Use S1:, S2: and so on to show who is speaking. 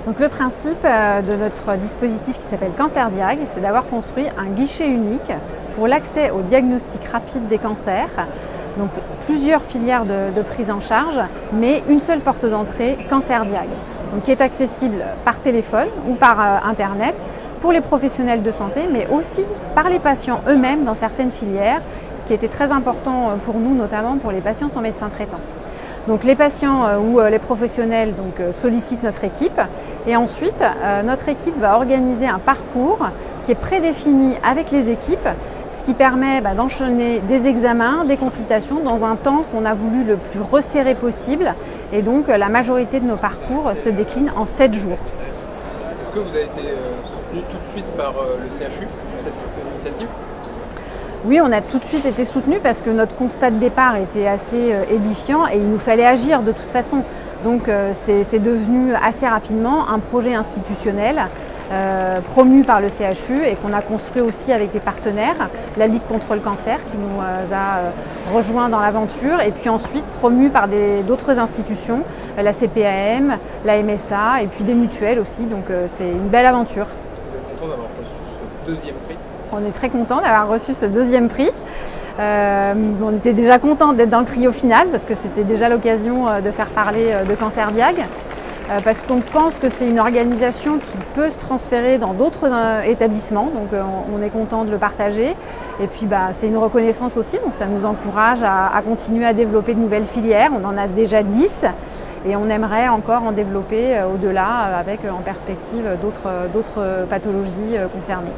S1: Donc le principe de notre dispositif qui s'appelle CancerDiag, c'est d'avoir construit un guichet unique pour l'accès au diagnostic rapide des cancers. Donc plusieurs filières de prise en charge, mais une seule porte d'entrée, CancerDiag, donc qui est accessible par téléphone ou par Internet pour les professionnels de santé, mais aussi par les patients eux-mêmes dans certaines filières, ce qui était très important pour nous, notamment pour les patients sans médecin traitant. Donc les patients ou les professionnels sollicitent notre équipe et ensuite notre équipe va organiser un parcours qui est prédéfini avec les équipes, ce qui permet d'enchaîner des examens, des consultations dans un temps qu'on a voulu le plus resserré possible, et donc la majorité de nos parcours se décline en 7 jours.
S2: Est-ce que vous avez été soutenu tout de suite par le CHU pour cette initiative ?
S1: Oui, on a tout de suite été soutenu parce que notre constat de départ était assez édifiant et il nous fallait agir de toute façon. Donc c'est devenu assez rapidement un projet institutionnel promu par le CHU et qu'on a construit aussi avec des partenaires, la Ligue contre le cancer qui nous a rejoints dans l'aventure, et puis ensuite promu par d'autres institutions, la CPAM, la MSA et puis des mutuelles aussi, donc c'est une belle aventure.
S2: Vous êtes content d'avoir reçu ce deuxième prix ?
S1: On est très content d'avoir reçu ce deuxième prix. On était déjà content d'être dans le trio final parce que c'était déjà l'occasion de faire parler de CancerDiag. Parce qu'on pense que c'est une organisation qui peut se transférer dans d'autres établissements, donc on est content de le partager. Et puis c'est une reconnaissance aussi, donc ça nous encourage à continuer à développer de nouvelles filières. On en a déjà 10 et on aimerait encore en développer au-delà avec en perspective d'autres pathologies concernées.